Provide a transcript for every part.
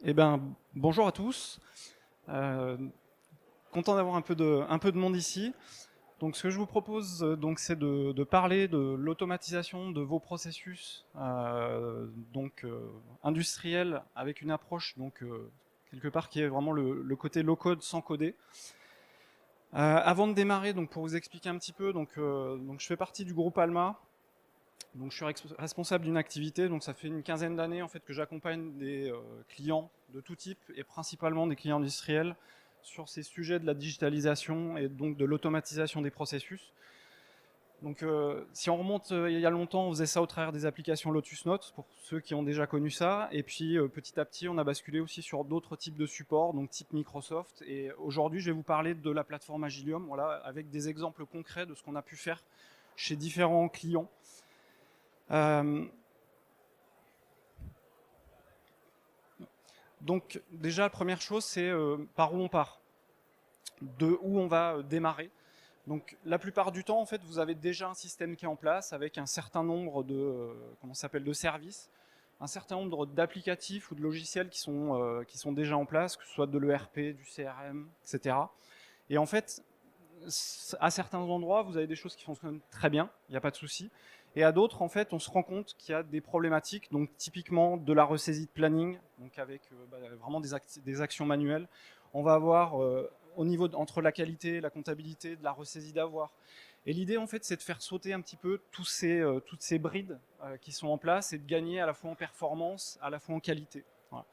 Eh ben, bonjour à tous. Euh, Content d'avoir un peu de monde ici. Donc, ce que je vous propose, c'est de parler de l'automatisation de vos processus, industriels, avec une approche quelque part qui est vraiment le côté low code sans coder. Avant de démarrer, donc pour vous expliquer un petit peu, je fais partie du groupe Alma. Donc, je suis responsable d'une activité. Donc, ça fait une quinzaine d'années en fait que j'accompagne des clients de tout type et principalement des clients industriels sur ces sujets de la digitalisation et donc de l'automatisation des processus. Donc, si on remonte il y a longtemps, on faisait ça au travers des applications Lotus Notes pour ceux qui ont déjà connu ça. Et puis, petit à petit, on a basculé aussi sur d'autres types de supports, donc type Microsoft. Et aujourd'hui, je vais vous parler de la plateforme Agilium, voilà, avec des exemples concrets de ce qu'on a pu faire chez différents clients. Donc déjà, la première chose, c'est par où on part, de où on va démarrer. Donc la plupart du temps, en fait, vous avez déjà un système qui est en place avec un certain nombre de, de services, un certain nombre d'applicatifs ou de logiciels qui sont déjà en place, que ce soit de l'ERP, du CRM, etc. Et en fait, à certains endroits, vous avez des choses qui fonctionnent très bien, il n'y a pas de souci. Et à d'autres, en fait, on se rend compte qu'il y a des problématiques, donc typiquement de la ressaisie de planning, donc avec vraiment des actions manuelles. On va avoir au niveau entre la qualité, la comptabilité, de la ressaisie d'avoir. Et l'idée, en fait, c'est de faire sauter un petit peu toutes ces brides qui sont en place et de gagner à la fois en performance, à la fois en qualité. Voilà.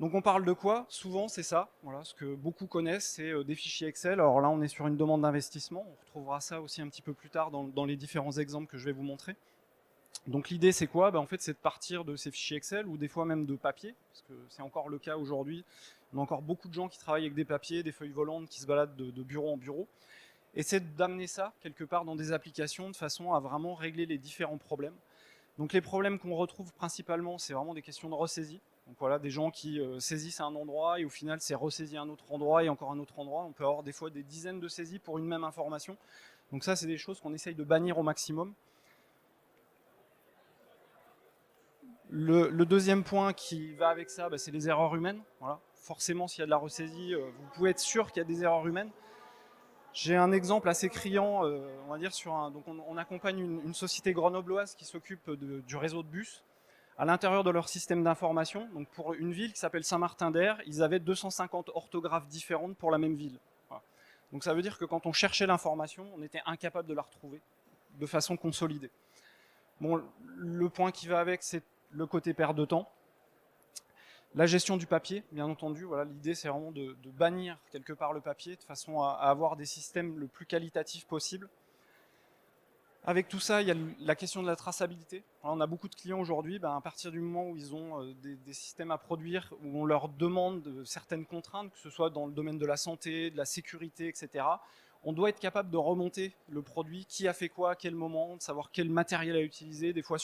Donc on parle de quoi? Souvent c'est ça, voilà, ce que beaucoup connaissent, c'est des fichiers Excel. Alors là on est sur une demande d'investissement, on retrouvera ça aussi un petit peu plus tard dans les différents exemples que je vais vous montrer. Donc l'idée c'est quoi? En fait c'est de partir de ces fichiers Excel ou des fois même de papier, parce que c'est encore le cas aujourd'hui. On a encore beaucoup de gens qui travaillent avec des papiers, des feuilles volantes, qui se baladent de bureau en bureau. Et c'est d'amener ça quelque part dans des applications de façon à vraiment régler les différents problèmes. Donc les problèmes qu'on retrouve principalement, c'est vraiment des questions de ressaisie. Donc voilà, des gens qui saisissent à un endroit et au final c'est ressaisi à un autre endroit et encore un autre endroit. On peut avoir des fois des dizaines de saisies pour une même information. Donc ça, c'est des choses qu'on essaye de bannir au maximum. Le deuxième point qui va avec ça, c'est les erreurs humaines. Voilà. Forcément, s'il y a de la ressaisie, vous pouvez être sûr qu'il y a des erreurs humaines. J'ai un exemple assez criant, on va dire, donc on accompagne une société grenobloise qui s'occupe du réseau de bus. À l'intérieur de leur système d'information, donc pour une ville qui s'appelle Saint-Martin-d'Air, ils avaient 250 orthographes différentes pour la même ville. Voilà. Donc ça veut dire que quand on cherchait l'information, on était incapable de la retrouver de façon consolidée. Bon, le point qui va avec, c'est le côté perte de temps. La gestion du papier, bien entendu, voilà, l'idée c'est vraiment de bannir quelque part le papier de façon à avoir des systèmes le plus qualitatifs possible. Avec tout ça, il y a la question de la traçabilité. Alors, on a beaucoup de clients aujourd'hui, à partir du moment où ils ont des systèmes à produire, où on leur demande certaines contraintes, que ce soit dans le domaine de la santé, de la sécurité, etc., on doit être capable de remonter le produit, qui a fait quoi, à quel moment, de savoir quel matériel a utilisé. Des fois,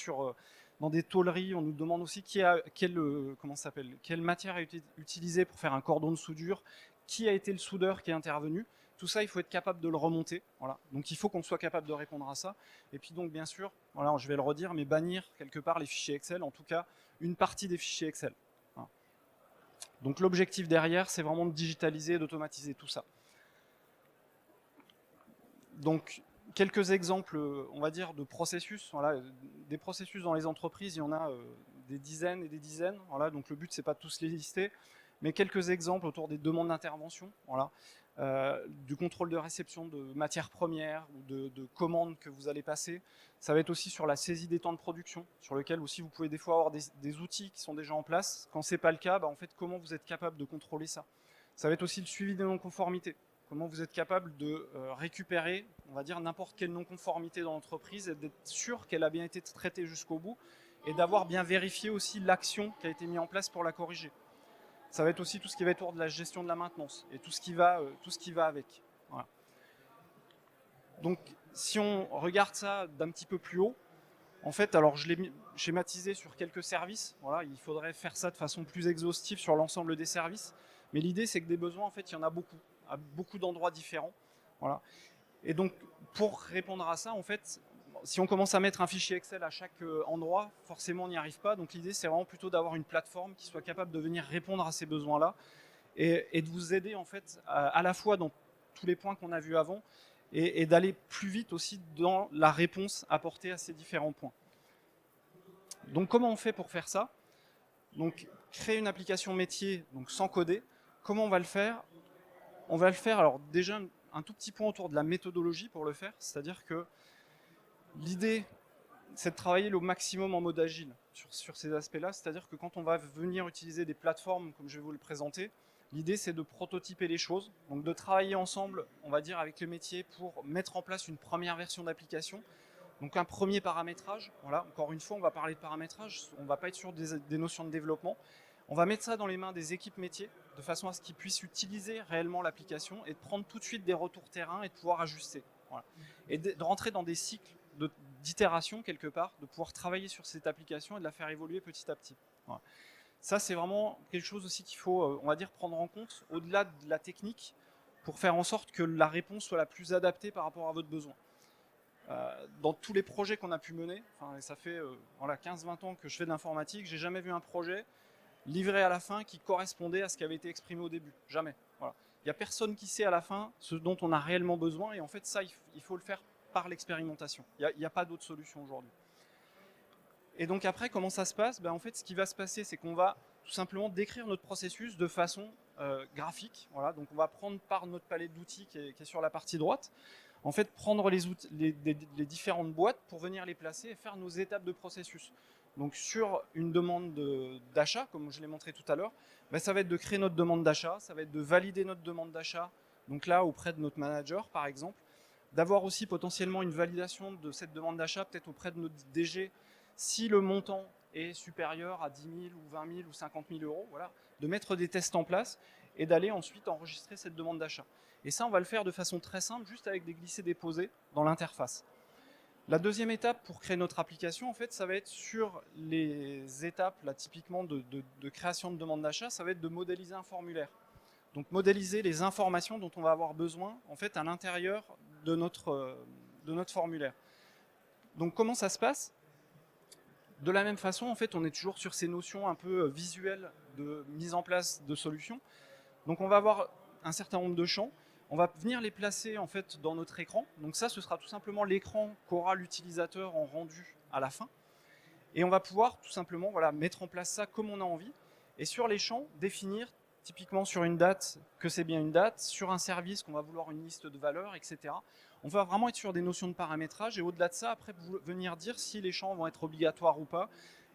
dans des tôleries, on nous demande aussi quelle matière a été utilisée pour faire un cordon de soudure, qui a été le soudeur qui est intervenu. Tout ça, il faut être capable de le remonter. Voilà. Donc il faut qu'on soit capable de répondre à ça. Et puis donc bien sûr, voilà, je vais le redire, mais bannir quelque part les fichiers Excel, en tout cas une partie des fichiers Excel. Voilà. Donc l'objectif derrière, c'est vraiment de digitaliser, d'automatiser tout ça. Donc quelques exemples, on va dire, de processus. Voilà, des processus dans les entreprises, il y en a des dizaines et des dizaines. Voilà, donc le but c'est pas de tous les lister, mais quelques exemples autour des demandes d'intervention. Voilà. Du contrôle de réception de matières premières ou de commandes que vous allez passer. Ça va être aussi sur la saisie des temps de production, sur lequel aussi vous pouvez des fois avoir des outils qui sont déjà en place. Quand c'est pas le cas, en fait, comment vous êtes capable de contrôler ça? Ça va être aussi le suivi des non-conformités. Comment vous êtes capable de récupérer, on va dire, n'importe quelle non-conformité dans l'entreprise et d'être sûr qu'elle a bien été traitée jusqu'au bout et d'avoir bien vérifié aussi l'action qui a été mise en place pour la corriger. Ça va être aussi tout ce qui va être autour de la gestion de la maintenance et tout ce qui va avec. Voilà. Donc, si on regarde ça d'un petit peu plus haut, en fait, alors je l'ai schématisé sur quelques services. Voilà, il faudrait faire ça de façon plus exhaustive sur l'ensemble des services. Mais l'idée, c'est que des besoins, en fait, il y en a beaucoup, à beaucoup d'endroits différents. Voilà. Et donc, pour répondre à ça, en fait, si on commence à mettre un fichier Excel à chaque endroit, forcément on n'y arrive pas. Donc l'idée, c'est vraiment plutôt d'avoir une plateforme qui soit capable de venir répondre à ces besoins-là et de vous aider en fait à la fois dans tous les points qu'on a vus avant et d'aller plus vite aussi dans la réponse apportée à ces différents points. Donc comment on fait pour faire ça? Donc créer une application métier donc sans coder. Comment on va le faire? On va le faire, alors déjà un tout petit point autour de la méthodologie pour le faire, c'est-à-dire que l'idée c'est de travailler au maximum en mode agile sur ces aspects-là, c'est-à-dire que quand on va venir utiliser des plateformes comme je vais vous le présenter, l'idée c'est de prototyper les choses, donc de travailler ensemble, on va dire avec le métier pour mettre en place une première version d'application, donc un premier paramétrage. Voilà, encore une fois on va parler de paramétrage, on ne va pas être sur des notions de développement, on va mettre ça dans les mains des équipes métiers de façon à ce qu'ils puissent utiliser réellement l'application et de prendre tout de suite des retours terrain et de pouvoir ajuster. Voilà. Et de rentrer dans des cycles d'itération quelque part, de pouvoir travailler sur cette application et de la faire évoluer petit à petit. Voilà. Ça, c'est vraiment quelque chose aussi qu'il faut, on va dire, prendre en compte au-delà de la technique pour faire en sorte que la réponse soit la plus adaptée par rapport à votre besoin. Dans tous les projets qu'on a pu mener, ça fait voilà, 15-20 ans que je fais de l'informatique, j'ai jamais vu un projet livré à la fin qui correspondait à ce qui avait été exprimé au début. Jamais. Voilà. Il n'y a personne qui sait à la fin ce dont on a réellement besoin et en fait ça, il faut le faire par l'expérimentation. Il n'y a pas d'autre solution aujourd'hui. Et donc après, comment ça se passe? En fait, ce qui va se passer, c'est qu'on va tout simplement décrire notre processus de façon graphique. Voilà. Donc on va prendre par notre palette d'outils qui est sur la partie droite, en fait prendre les différentes boîtes pour venir les placer et faire nos étapes de processus. Donc sur une demande d'achat, comme je l'ai montré tout à l'heure, ça va être de créer notre demande d'achat, ça va être de valider notre demande d'achat, donc là auprès de notre manager par exemple, d'avoir aussi potentiellement une validation de cette demande d'achat peut-être auprès de notre DG si le montant est supérieur à 10 000 ou 20 000 ou 50 000 euros, voilà, de mettre des tests en place et d'aller ensuite enregistrer cette demande d'achat. Et ça, on va le faire de façon très simple, juste avec des glissés-déposés dans l'interface. La deuxième étape pour créer notre application, en fait, ça va être sur les étapes, là, typiquement de création de demande d'achat, ça va être de modéliser un formulaire. Donc modéliser les informations dont on va avoir besoin, en fait, à l'intérieur de notre formulaire. Donc comment ça se passe? De la même façon, en fait, on est toujours sur ces notions un peu visuelles de mise en place de solutions. Donc on va avoir un certain nombre de champs. On va venir les placer en fait dans notre écran. Donc ça, ce sera tout simplement l'écran qu'aura l'utilisateur en rendu à la fin. Et on va pouvoir tout simplement mettre en place ça comme on a envie. Et sur les champs, définir typiquement sur une date que c'est bien une date, sur un service qu'on va vouloir une liste de valeurs, etc. On va vraiment être sur des notions de paramétrage et au-delà de ça, après venir dire si les champs vont être obligatoires ou pas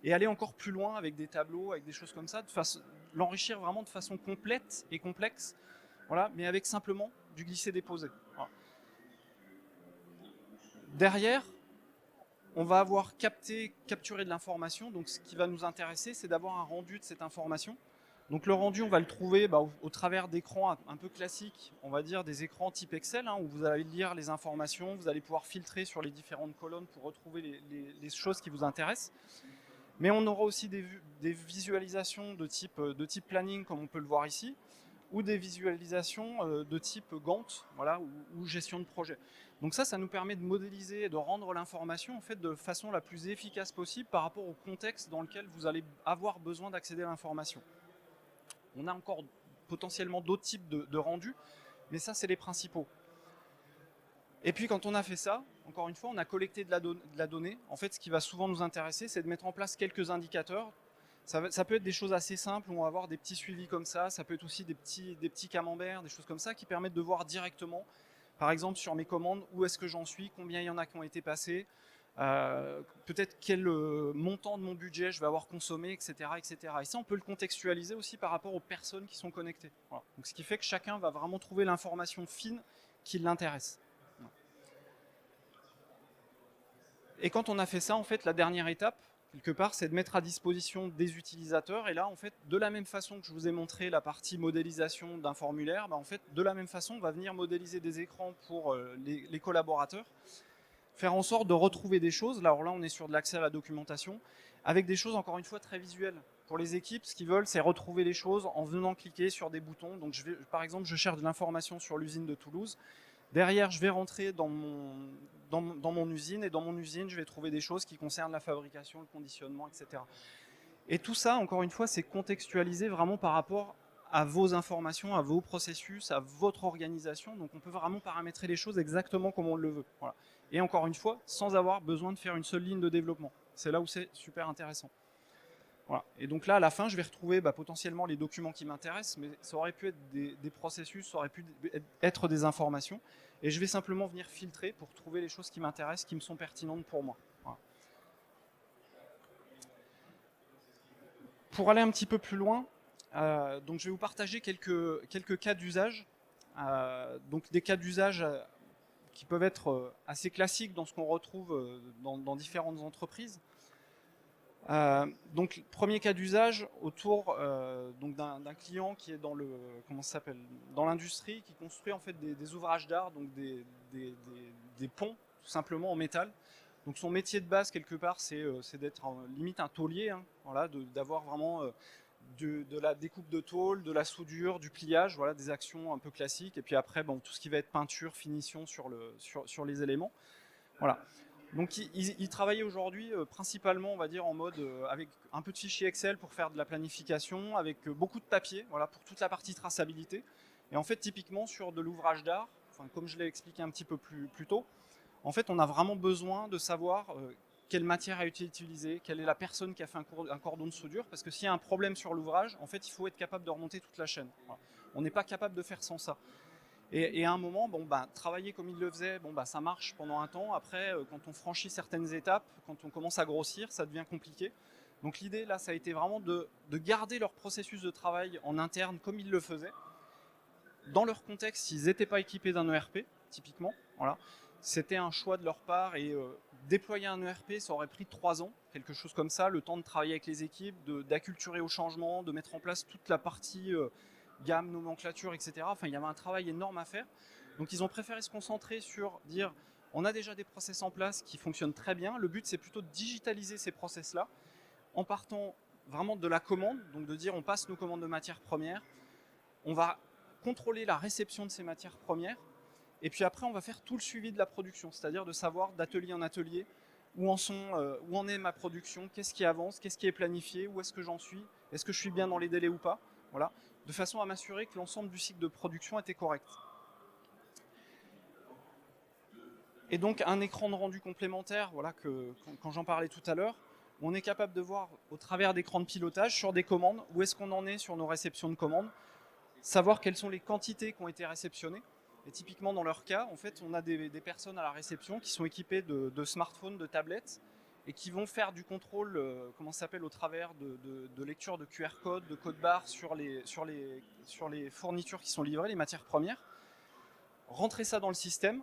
et aller encore plus loin avec des tableaux, avec des choses comme ça, l'enrichir vraiment de façon complète et complexe, voilà, mais avec simplement du glisser-déposer. Voilà. Derrière, on va avoir capturé de l'information, donc ce qui va nous intéresser, c'est d'avoir un rendu de cette information. Donc le rendu, on va le trouver au travers d'écrans un peu classiques, on va dire des écrans type Excel, où vous allez lire les informations, vous allez pouvoir filtrer sur les différentes colonnes pour retrouver les choses qui vous intéressent. Mais on aura aussi des visualisations de type planning, comme on peut le voir ici, ou des visualisations de type Gantt, voilà, ou gestion de projet. Donc ça nous permet de modéliser et de rendre l'information en fait de façon la plus efficace possible par rapport au contexte dans lequel vous allez avoir besoin d'accéder à l'information. On a encore potentiellement d'autres types de rendus, mais ça, c'est les principaux. Et puis, quand on a fait ça, encore une fois, on a collecté de la donnée. En fait, ce qui va souvent nous intéresser, c'est de mettre en place quelques indicateurs. Ça peut être des choses assez simples, où on va avoir des petits suivis comme ça. Ça peut être aussi des petits camemberts, des choses comme ça, qui permettent de voir directement, par exemple, sur mes commandes, où est-ce que j'en suis, combien il y en a qui ont été passés, peut-être quel montant de mon budget je vais avoir consommé, etc., etc. Et ça, on peut le contextualiser aussi par rapport aux personnes qui sont connectées. Voilà. Donc, ce qui fait que chacun va vraiment trouver l'information fine qui l'intéresse. Voilà. Et quand on a fait ça, en fait, la dernière étape, quelque part, c'est de mettre à disposition des utilisateurs. Et là, en fait, de la même façon que je vous ai montré la partie modélisation d'un formulaire, en fait, de la même façon, on va venir modéliser des écrans pour les collaborateurs, faire en sorte de retrouver des choses. Alors là, on est sur de l'accès à la documentation, avec des choses, encore une fois, très visuelles. Pour les équipes, ce qu'ils veulent, c'est retrouver les choses en venant cliquer sur des boutons. Donc, par exemple, je cherche de l'information sur l'usine de Toulouse. Derrière, je vais rentrer dans dans mon usine, et dans mon usine, je vais trouver des choses qui concernent la fabrication, le conditionnement, etc. Et tout ça, encore une fois, c'est contextualisé vraiment par rapport à vos informations, à vos processus, à votre organisation. Donc on peut vraiment paramétrer les choses exactement comme on le veut. Voilà. Et encore une fois, sans avoir besoin de faire une seule ligne de développement. C'est là où c'est super intéressant. Voilà. Et donc là, à la fin, je vais retrouver potentiellement les documents qui m'intéressent, mais ça aurait pu être des processus, ça aurait pu être des informations. Et je vais simplement venir filtrer pour trouver les choses qui m'intéressent, qui me sont pertinentes pour moi. Voilà. Pour aller un petit peu plus loin, donc je vais vous partager quelques cas d'usage. Donc des cas d'usage qui peuvent être assez classiques dans ce qu'on retrouve dans différentes entreprises. Donc premier cas d'usage autour donc d'un client qui est dans le dans l'industrie, qui construit en fait des ouvrages d'art, donc des ponts tout simplement en métal. Donc son métier de base quelque part c'est d'être limite un tôlier, hein, voilà, d'avoir vraiment de la découpe de tôle, de la soudure, du pliage, voilà, des actions un peu classiques. Et puis après tout ce qui va être peinture, finition sur les éléments. Voilà. Donc il travaillait aujourd'hui principalement, on va dire, en mode avec un peu de fichiers Excel pour faire de la planification, avec beaucoup de papier, voilà, pour toute la partie traçabilité. Et en fait, typiquement sur de l'ouvrage d'art, comme je l'ai expliqué un petit peu plus tôt, en fait, on a vraiment besoin de savoir quelle matière a été utilisée, quelle est la personne qui a fait un cordon de soudure, parce que s'il y a un problème sur l'ouvrage, en fait, il faut être capable de remonter toute la chaîne. Voilà. On n'est pas capable de faire sans ça. Et à un moment, travailler comme il le faisait, ça marche pendant un temps. Après, quand on franchit certaines étapes, quand on commence à grossir, ça devient compliqué. Donc l'idée, là, ça a été vraiment de garder leur processus de travail en interne comme ils le faisaient. Dans leur contexte, ils n'étaient pas équipés d'un ERP, typiquement. Voilà. C'était un choix de leur part, et déployer un ERP, ça aurait pris 3 ans, quelque chose comme ça, le temps de travailler avec les équipes, d'acculturer au changement, de mettre en place toute la partie gamme, nomenclature, etc. Enfin, il y avait un travail énorme à faire. Donc ils ont préféré se concentrer sur dire, on a déjà des process en place qui fonctionnent très bien. Le but, c'est plutôt de digitaliser ces process-là en partant vraiment de la commande, donc de dire, on passe nos commandes de matières premières, on va contrôler la réception de ces matières premières, et puis après, on va faire tout le suivi de la production, c'est-à-dire de savoir d'atelier en atelier où en est ma production, qu'est-ce qui avance, qu'est-ce qui est planifié, où est-ce que j'en suis, est-ce que je suis bien dans les délais ou pas, voilà, de façon à m'assurer que l'ensemble du cycle de production était correct. Et donc un écran de rendu complémentaire, voilà, quand j'en parlais tout à l'heure, on est capable de voir au travers d'écrans de pilotage sur des commandes, où est-ce qu'on en est sur nos réceptions de commandes, savoir quelles sont les quantités qui ont été réceptionnées. Et typiquement dans leur cas, en fait, on a des personnes à la réception qui sont équipées de smartphones, de tablettes, et qui vont faire du contrôle, au travers de lecture de QR code, de code barre sur les fournitures qui sont livrées, les matières premières, rentrer ça dans le système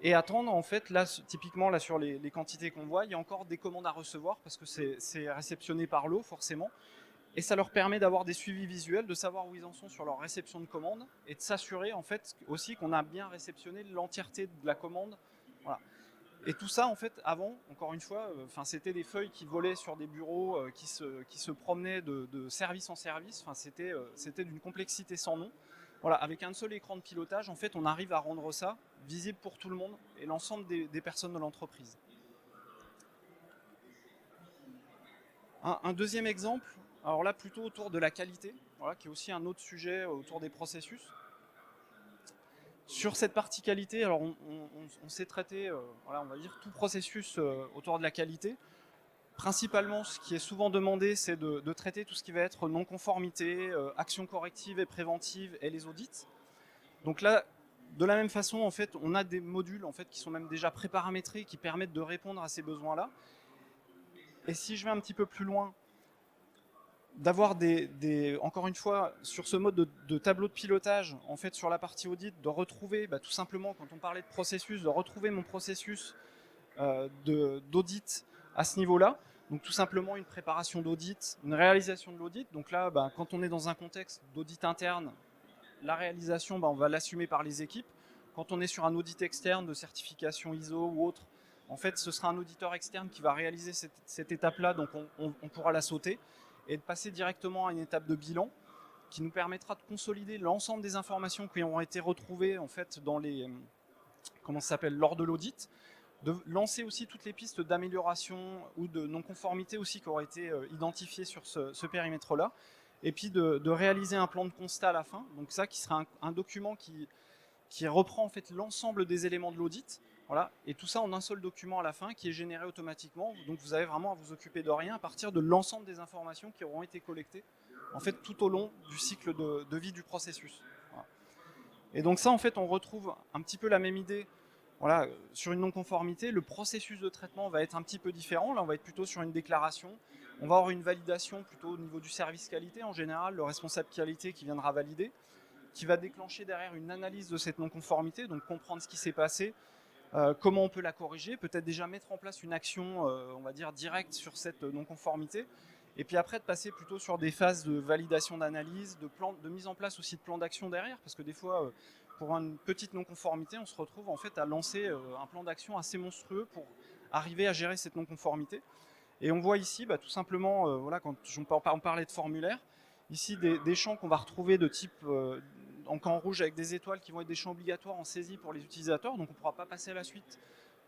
et attendre, en fait, là, typiquement là sur les quantités qu'on voit, il y a encore des commandes à recevoir parce que c'est réceptionné par l'eau forcément. Et ça leur permet d'avoir des suivis visuels, de savoir où ils en sont sur leur réception de commande, et de s'assurer en fait aussi qu'on a bien réceptionné l'entièreté de la commande. Voilà. Et tout ça, en fait, avant, encore une fois, c'était des feuilles qui volaient sur des bureaux, qui se promenaient de service en service. C'était d'une complexité sans nom. Voilà, avec un seul écran de pilotage, en fait, on arrive à rendre ça visible pour tout le monde et l'ensemble des personnes de l'entreprise. Un deuxième exemple, alors là plutôt autour de la qualité, voilà, qui est aussi un autre sujet autour des processus. Sur cette partie qualité, alors on sait traiter, voilà, on va dire tout processus autour de la qualité. Principalement, ce qui est souvent demandé, c'est de traiter tout ce qui va être non-conformité, actions correctives et préventives et les audits. Donc là, de la même façon, en fait, on a des modules en fait, qui sont même déjà préparamétrés, qui permettent de répondre à ces besoins-là. Et si je vais un petit peu plus loin, d'avoir encore une fois, sur ce mode de tableau de pilotage, en fait, sur la partie audit, de retrouver, tout simplement, quand on parlait de processus, de retrouver mon processus d'audit à ce niveau-là. Donc tout simplement une préparation d'audit, une réalisation de l'audit. Donc là, quand on est dans un contexte d'audit interne, la réalisation, on va l'assumer par les équipes. Quand on est sur un audit externe de certification ISO ou autre, en fait, ce sera un auditeur externe qui va réaliser cette étape-là, donc on pourra la sauter et de passer directement à une étape de bilan qui nous permettra de consolider l'ensemble des informations qui ont été retrouvées en fait dans lors de l'audit, de lancer aussi toutes les pistes d'amélioration ou de non-conformité aussi qui auraient été identifiées sur ce périmètre-là, et puis de réaliser un plan de constat à la fin. Donc ça qui sera un document qui reprend en fait l'ensemble des éléments de l'audit, voilà, et tout ça en un seul document à la fin qui est généré automatiquement. Donc vous avez vraiment à vous occuper de rien à partir de l'ensemble des informations qui auront été collectées en fait tout au long du cycle de vie du processus. Voilà. Et donc ça en fait on retrouve un petit peu la même idée. Voilà, sur une non-conformité, le processus de traitement va être un petit peu différent. Là, on va être plutôt sur une déclaration. On va avoir une validation plutôt au niveau du service qualité en général, le responsable qualité qui viendra valider, qui va déclencher derrière une analyse de cette non-conformité, donc comprendre ce qui s'est passé, comment on peut la corriger, peut-être déjà mettre en place une action, on va dire, directe sur cette non-conformité, et puis après de passer plutôt sur des phases de validation d'analyse, de mise en place aussi de plans d'action derrière, parce que des fois, pour une petite non-conformité, on se retrouve en fait à lancer un plan d'action assez monstrueux pour arriver à gérer cette non-conformité. Et on voit ici tout simplement, voilà, quand on parlait de formulaire, ici des champs qu'on va retrouver de type en camp rouge avec des étoiles qui vont être des champs obligatoires en saisie pour les utilisateurs, donc on ne pourra pas passer à la suite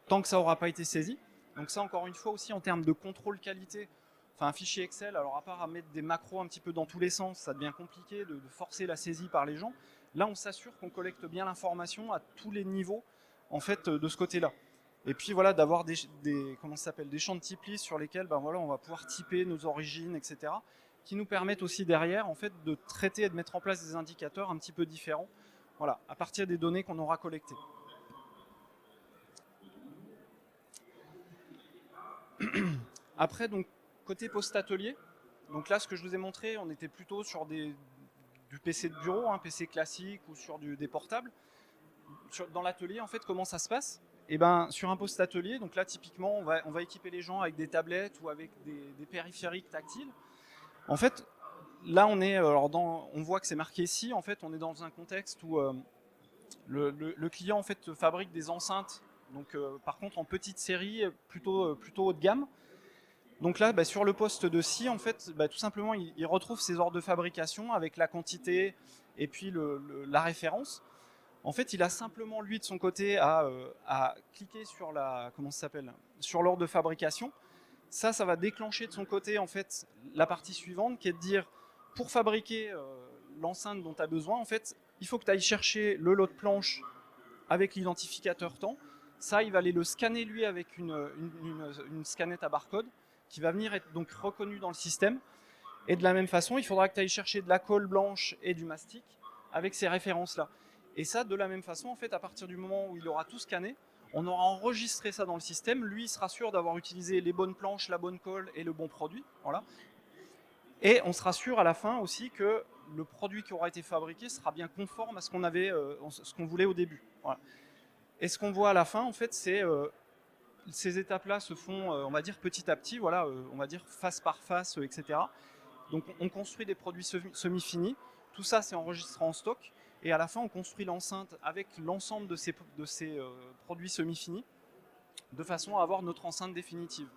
tant que ça n'aura pas été saisi. Donc ça encore une fois aussi en termes de contrôle qualité, enfin un fichier Excel, alors à part à mettre des macros un petit peu dans tous les sens, ça devient compliqué de forcer la saisie par les gens. Là on s'assure qu'on collecte bien l'information à tous les niveaux en fait de ce côté-là. Et puis voilà, d'avoir comment ça s'appelle, des champs de type list sur lesquels voilà, on va pouvoir typer nos origines, etc., qui nous permettent aussi derrière en fait, de traiter et de mettre en place des indicateurs un petit peu différents, voilà, à partir des données qu'on aura collectées. Après, donc, côté post-atelier, donc là, ce que je vous ai montré, on était plutôt sur du PC de bureau, un PC classique ou sur des portables. Dans l'atelier, en fait, comment ça se passe? Et sur un post-atelier, donc là, typiquement, on va équiper les gens avec des tablettes ou avec des périphériques tactiles. En fait, là, on voit que c'est marqué ici. En fait, on est dans un contexte où le client en fait fabrique des enceintes. Donc, par contre, en petite série, plutôt haut de gamme. Donc là, sur le poste de scie, en fait, tout simplement, il retrouve ses ordres de fabrication avec la quantité et puis la référence. En fait, il a simplement lui de son côté à cliquer sur sur l'ordre de fabrication. Ça va déclencher de son côté en fait la partie suivante qui est de dire pour fabriquer l'enceinte dont tu as besoin, en fait, il faut que tu ailles chercher le lot de planches avec l'identificateur temps. Ça, il va aller le scanner lui avec une scannette à barcode qui va venir être donc reconnue dans le système. Et de la même façon, il faudra que tu ailles chercher de la colle blanche et du mastic avec ces références-là. Et ça, de la même façon, en fait, à partir du moment où il aura tout scanné, on aura enregistré ça dans le système. Lui, il sera sûr d'avoir utilisé les bonnes planches, la bonne colle et le bon produit. Voilà. Et on sera sûr à la fin aussi que le produit qui aura été fabriqué sera bien conforme à ce qu'on voulait au début. Voilà. Et ce qu'on voit à la fin, en fait, c'est ces étapes-là se font, on va dire, petit à petit, voilà, on va dire face par face, etc. Donc on construit des produits semi-finis, tout ça c'est enregistré en stock, et à la fin on construit l'enceinte avec l'ensemble de ces produits semi-finis, de façon à avoir notre enceinte définitive.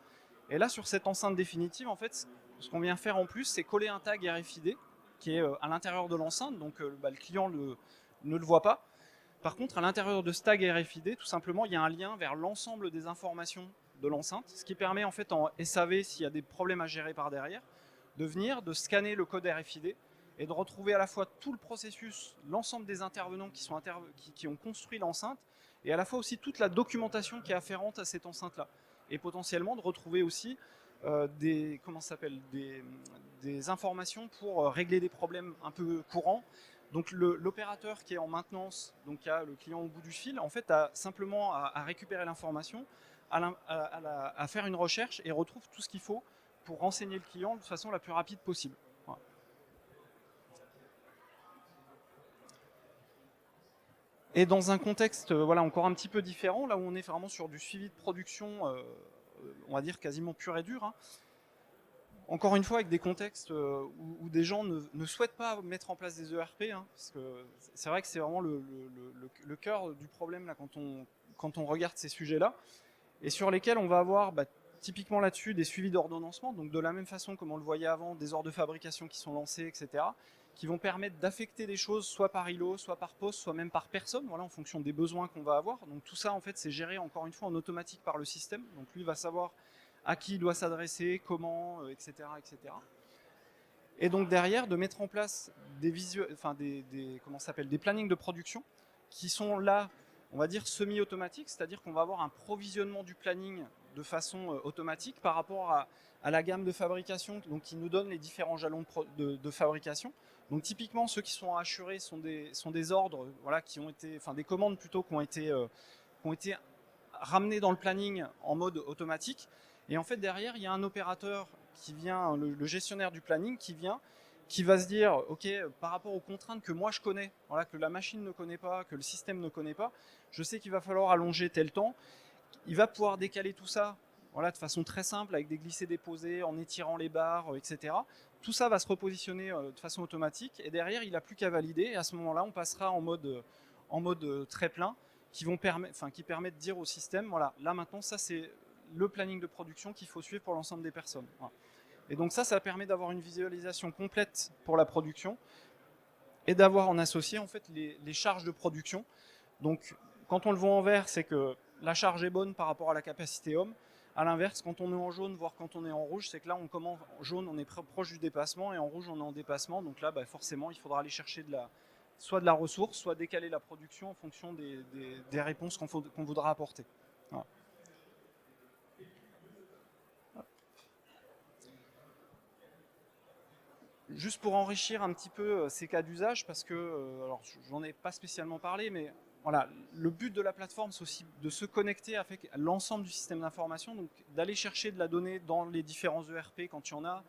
Et là sur cette enceinte définitive, en fait, ce qu'on vient faire en plus, c'est coller un tag RFID qui est à l'intérieur de l'enceinte, donc le client ne le voit pas. Par contre, à l'intérieur de ce tag RFID, tout simplement, il y a un lien vers l'ensemble des informations de l'enceinte, ce qui permet en fait en SAV, s'il y a des problèmes à gérer par derrière, de venir, de scanner le code RFID et de retrouver à la fois tout le processus, l'ensemble des intervenants qui ont construit l'enceinte, et à la fois aussi toute la documentation qui est afférente à cette enceinte-là. Et potentiellement de retrouver aussi des informations pour régler des problèmes un peu courants. Donc l'opérateur qui est en maintenance, donc qui a le client au bout du fil, en fait a simplement à récupérer l'information, à faire une recherche et retrouve tout ce qu'il faut pour renseigner le client de façon la plus rapide possible. Voilà. Et dans un contexte voilà, encore un petit peu différent, là où on est vraiment sur du suivi de production, on va dire quasiment pur et dur, hein, encore une fois avec des contextes où des gens ne souhaitent pas mettre en place des ERP, hein, parce que c'est vrai que c'est vraiment le cœur du problème là, quand on regarde ces sujets-là, et sur lesquels on va avoir typiquement là-dessus des suivis d'ordonnancement, donc de la même façon comme on le voyait avant, des ordres de fabrication qui sont lancés, etc., qui vont permettre d'affecter des choses soit par îlot, soit par poste, soit même par personne, voilà, en fonction des besoins qu'on va avoir. Donc tout ça, en fait, c'est géré encore une fois en automatique par le système. Donc lui va savoir à qui il doit s'adresser, comment, etc., etc. Et donc derrière, de mettre en place des plannings de production qui sont là, on va dire semi-automatiques, c'est-à-dire qu'on va avoir un provisionnement du planning de façon automatique par rapport à la gamme de fabrication, donc qui nous donne les différents jalons de fabrication. Donc typiquement, ceux qui sont assurés sont des ordres, voilà, qui ont été, enfin des commandes plutôt qui ont été ramenées dans le planning en mode automatique. Et en fait derrière, il y a un opérateur qui vient, le gestionnaire du planning qui va se dire, ok, par rapport aux contraintes que moi je connais, voilà, que la machine ne connaît pas, que le système ne connaît pas, je sais qu'il va falloir allonger tel temps. Il va pouvoir décaler tout ça, voilà, de façon très simple, avec des glissés-déposés, en étirant les barres, etc. Tout ça va se repositionner de façon automatique, et derrière, il n'a plus qu'à valider, et à ce moment-là, on passera en mode très plein, qui permet de dire au système, voilà, là maintenant, ça c'est le planning de production qu'il faut suivre pour l'ensemble des personnes. Voilà. Et donc ça permet d'avoir une visualisation complète pour la production et d'avoir en associé en fait les charges de production. Donc quand on le voit en vert, c'est que la charge est bonne par rapport à la capacité homme. À l'inverse, quand on est en jaune, voire quand on est en rouge, c'est que là on commence en jaune, on est proche du dépassement, et en rouge on est en dépassement. Donc là, forcément, il faudra aller chercher soit de la ressource, soit décaler la production en fonction des réponses qu'on voudra apporter. Voilà. Juste pour enrichir un petit peu ces cas d'usage, parce que, alors j'en ai pas spécialement parlé, mais voilà, le but de la plateforme, c'est aussi de se connecter avec l'ensemble du système d'information, donc d'aller chercher de la donnée dans les différents ERP quand il y en a,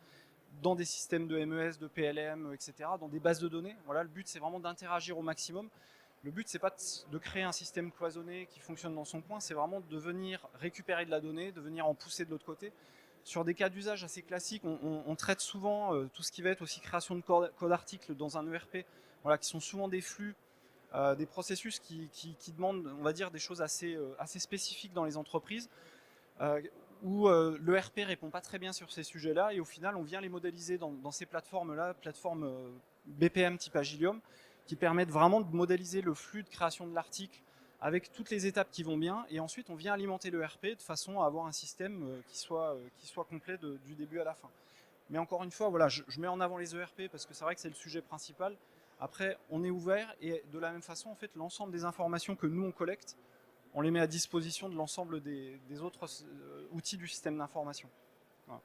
dans des systèmes de MES, de PLM, etc., dans des bases de données. Voilà, le but, c'est vraiment d'interagir au maximum. Le but, c'est pas de créer un système cloisonné qui fonctionne dans son coin, c'est vraiment de venir récupérer de la donnée, de venir en pousser de l'autre côté. Sur des cas d'usage assez classiques, on traite souvent tout ce qui va être aussi création de code article dans un ERP, voilà, qui sont souvent des flux, des processus qui demandent, on va dire, des choses assez spécifiques dans les entreprises, où l'ERP répond pas très bien sur ces sujets-là, et au final, on vient les modéliser dans ces plateformes-là, plateformes BPM type Agilium, qui permettent vraiment de modéliser le flux de création de l'article avec toutes les étapes qui vont bien, et ensuite on vient alimenter le RP de façon à avoir un système qui soit complet du début à la fin. Mais encore une fois, voilà, je mets en avant les ERP parce que c'est vrai que c'est le sujet principal. Après, on est ouvert, et de la même façon, en fait, l'ensemble des informations que nous on collecte, on les met à disposition de l'ensemble des autres outils du système d'information. Voilà.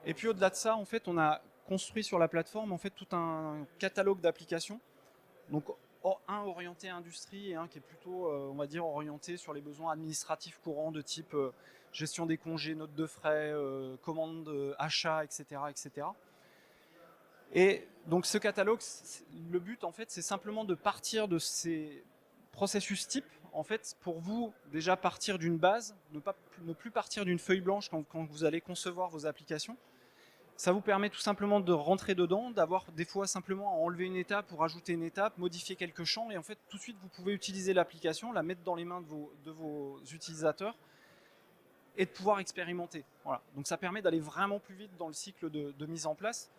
Et puis au-delà de ça, en fait, on a construit sur la plateforme en fait tout un catalogue d'applications. Donc un orienté industrie et un qui est plutôt, on va dire, orienté sur les besoins administratifs courants de type gestion des congés, notes de frais, commandes, achats, etc., etc. Et donc ce catalogue, le but en fait, c'est simplement de partir de ces processus types, en fait, pour vous déjà partir d'une base, ne plus partir d'une feuille blanche quand vous allez concevoir vos applications. Ça vous permet tout simplement de rentrer dedans, d'avoir des fois simplement à enlever une étape ou rajouter une étape, modifier quelques champs, et en fait tout de suite vous pouvez utiliser l'application, la mettre dans les mains de vos utilisateurs et de pouvoir expérimenter. Voilà. Donc ça permet d'aller vraiment plus vite dans le cycle de mise en place.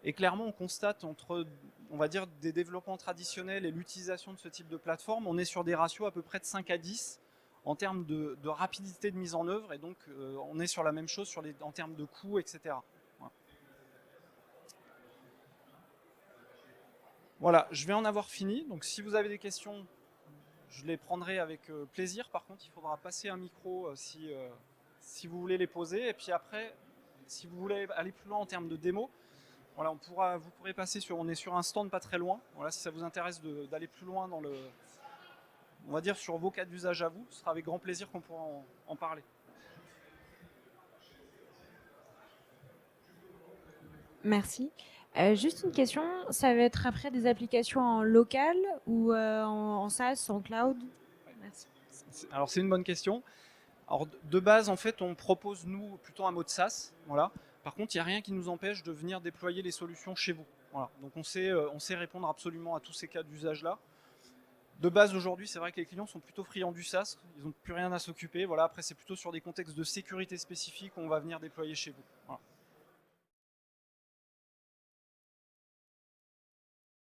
Et clairement on constate entre, on va dire, des développements traditionnels et l'utilisation de ce type de plateforme, on est sur des ratios à peu près de 5 à 10 en termes de rapidité de mise en œuvre, et donc on est sur la même chose en termes de coûts, etc. Voilà, je vais en avoir fini. Donc si vous avez des questions, je les prendrai avec plaisir. Par contre, il faudra passer un micro si vous voulez les poser. Et puis après, si vous voulez aller plus loin en termes de démo, voilà, vous pourrez passer on est sur un stand pas très loin. Voilà, si ça vous intéresse d'aller plus loin on va dire sur vos cas d'usage à vous, ce sera avec grand plaisir qu'on pourra en parler. Merci. Juste une question, ça va être après des applications en local ou en SaaS, en cloud? Merci. Alors c'est une bonne question. Alors de base, en fait, on propose nous plutôt un mode SaaS. Voilà. Par contre, il n'y a rien qui nous empêche de venir déployer les solutions chez vous. Voilà. Donc on sait répondre absolument à tous ces cas d'usage là. De base aujourd'hui, c'est vrai que les clients sont plutôt friands du SaaS. Ils n'ont plus rien à s'occuper. Voilà. Après, c'est plutôt sur des contextes de sécurité spécifiques qu'on va venir déployer chez vous. Voilà.